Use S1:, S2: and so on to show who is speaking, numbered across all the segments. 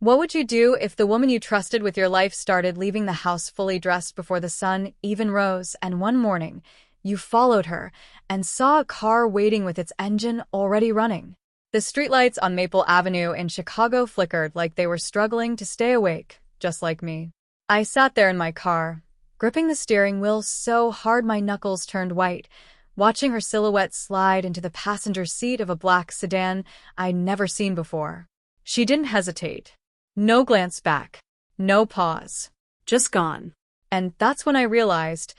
S1: What would you do if the woman you trusted with your life started leaving the house fully dressed before the sun even rose, and one morning, you followed her and saw a car waiting with its engine already running? The streetlights on Maple Avenue in Chicago flickered like they were struggling to stay awake, just like me. I sat there in my car, gripping the steering wheel so hard my knuckles turned white, watching her silhouette slide into the passenger seat of a black sedan I'd never seen before. She didn't hesitate. No glance back. No pause. Just gone. And that's when I realized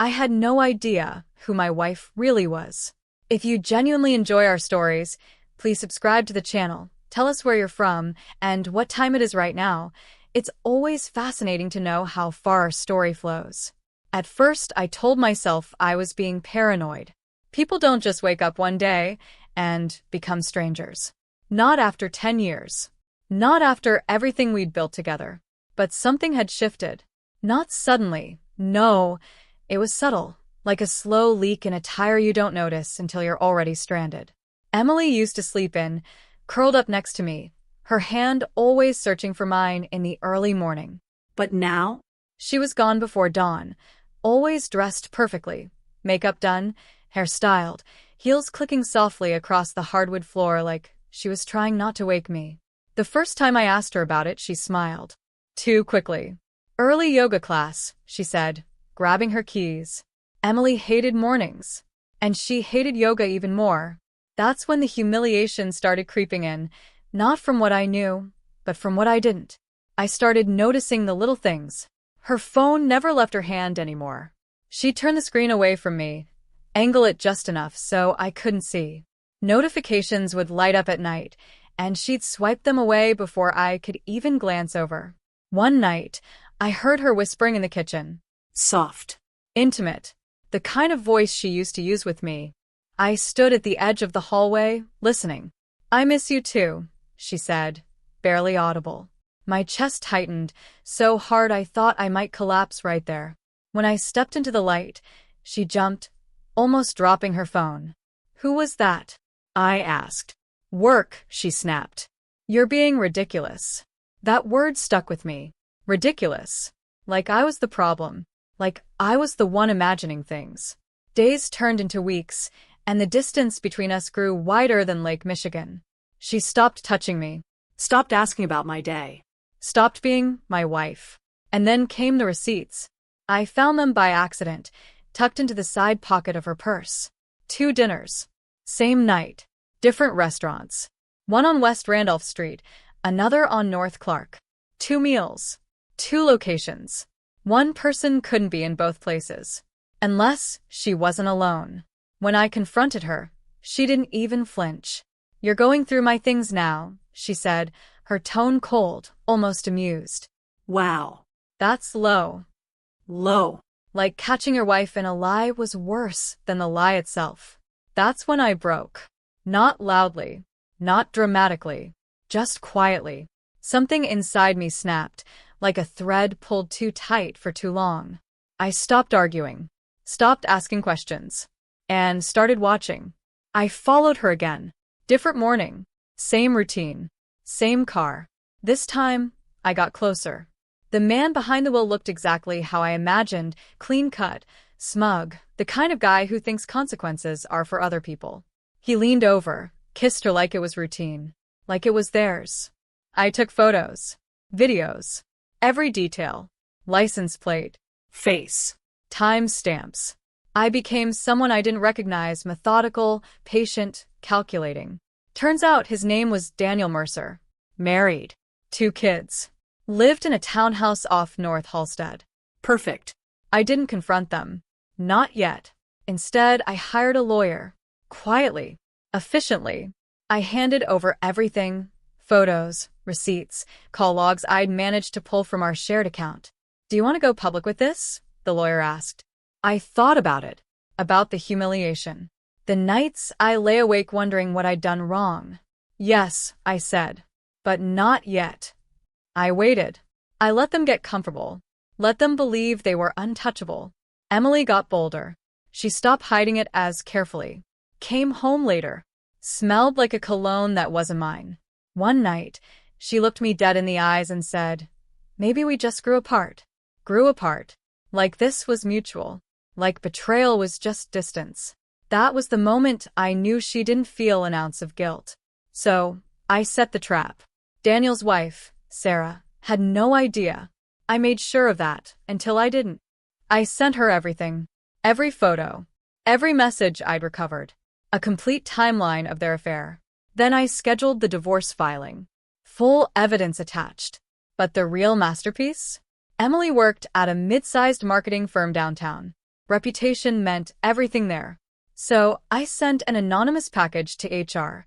S1: I had no idea who my wife really was. If you genuinely enjoy our stories, please subscribe to the channel, tell us where you're from, and what time it is right now. It's always fascinating to know how far our story flows. At first, I told myself I was being paranoid. People don't just wake up one day and become strangers. Not after 10 years. Not after everything we'd built together. But something had shifted. Not suddenly. No, it was subtle, like a slow leak in a tire you don't notice until you're already stranded. Emily used to sleep in, curled up next to me, her hand always searching for mine in the early morning. But now? She was gone before dawn, always dressed perfectly, makeup done, hair styled, heels clicking softly across the hardwood floor like she was trying not to wake me. The first time I asked her about it, she smiled. Too quickly. Early yoga class, she said, grabbing her keys. Emily hated mornings. And she hated yoga even more. That's when the humiliation started creeping in, not from what I knew, but from what I didn't. I started noticing the little things. Her phone never left her hand anymore. She'd turn the screen away from me, angle it just enough so I couldn't see. Notifications would light up at night, and she'd swipe them away before I could even glance over. One night, I heard her whispering in the kitchen. Soft. Intimate. The kind of voice she used to use with me. I stood at the edge of the hallway, listening. I miss you too, she said, barely audible. My chest tightened, so hard I thought I might collapse right there. When I stepped into the light, she jumped, almost dropping her phone. Who was that? I asked. Work, she snapped. You're being ridiculous. That word stuck with me. Ridiculous. Like I was the problem. Like I was the one imagining things. Days turned into weeks, and the distance between us grew wider than Lake Michigan. She stopped touching me. Stopped asking about my day. Stopped being my wife. And then came the receipts. I found them by accident, tucked into the side pocket of her purse. 2 dinners. Same night. Different restaurants. One on West Randolph Street, another on North Clark. 2 meals. 2 locations. One person couldn't be in both places. Unless she wasn't alone. When I confronted her, she didn't even flinch. You're going through my things now, she said, her tone cold, almost amused. Wow. That's low. Low. Like catching your wife in a lie was worse than the lie itself. That's when I broke. Not loudly. Not dramatically. Just quietly. Something inside me snapped, like a thread pulled too tight for too long. I stopped arguing. Stopped asking questions. And started watching. I followed her again. Different morning. Same routine. Same car. This time, I got closer. The man behind the wheel looked exactly how I imagined, clean-cut, smug, the kind of guy who thinks consequences are for other people. He leaned over, kissed her like it was routine. Like it was theirs. I took photos. Videos. Every detail. License plate. Face. Time stamps. I became someone I didn't recognize, methodical, patient, calculating. Turns out his name was Daniel Mercer. Married. 2 kids. Lived in a townhouse off North Halstead. Perfect. I didn't confront them. Not yet. Instead, I hired a lawyer. Quietly. Efficiently. I handed over everything. Photos, receipts, call logs I'd managed to pull from our shared account. Do you want to go public with this? The lawyer asked. I thought about it. About the humiliation. The nights I lay awake wondering what I'd done wrong. Yes, I said. But not yet. I waited. I let them get comfortable. Let them believe they were untouchable. Emily got bolder. She stopped hiding it as carefully. Came home later. Smelled like a cologne that wasn't mine. One night, She looked me dead in the eyes and said, "Maybe we just grew apart." Grew apart. Like this was mutual. Like betrayal was just distance. That was the moment I knew she didn't feel an ounce of guilt. So, I set the trap. Daniel's wife, Sarah, had no idea. I made sure of that, until I didn't. I sent her everything. Every photo. Every message I'd recovered. A complete timeline of their affair. Then I scheduled the divorce filing. Full evidence attached. But the real masterpiece? Emily worked at a mid-sized marketing firm downtown. Reputation meant everything there. So, I sent an anonymous package to HR,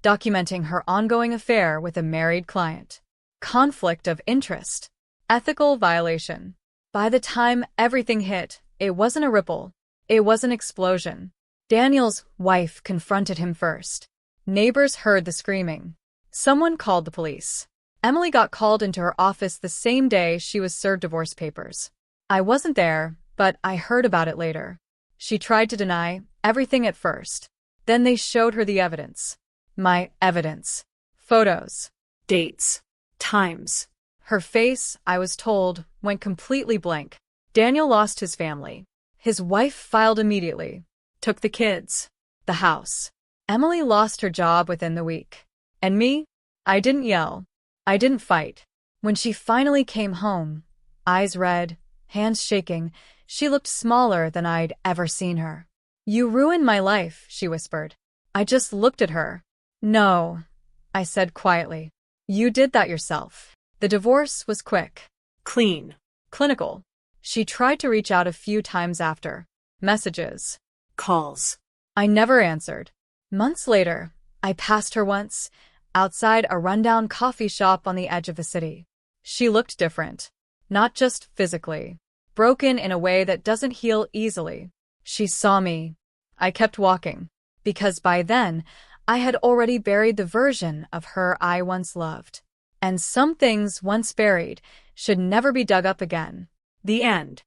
S1: documenting her ongoing affair with a married client. Conflict of interest. Ethical violation. By the time everything hit, it wasn't a ripple. It was an explosion. Daniel's wife confronted him first. Neighbors heard the screaming. Someone called the police. Emily got called into her office the same day she was served divorce papers. I wasn't there, but I heard about it later. She tried to deny everything at first. Then they showed her the evidence. My evidence. Photos. Dates. Times. Her face, I was told, went completely blank. Daniel lost his family. His wife filed immediately. Took the kids. The house. Emily lost her job within the week. And me? I didn't yell. I didn't fight. When she finally came home, eyes red, hands shaking, she looked smaller than I'd ever seen her. "You ruined my life," she whispered. I just looked at her. "No," I said quietly. "You did that yourself." The divorce was quick. Clean. Clinical. She tried to reach out a few times after. Messages. Calls. I never answered. Months later, I passed her once, outside a rundown coffee shop on the edge of the city. She looked different. Not just physically. Broken in a way that doesn't heal easily. She saw me. I kept walking. Because by then, I had already buried the version of her I once loved. And some things once buried should never be dug up again. The end.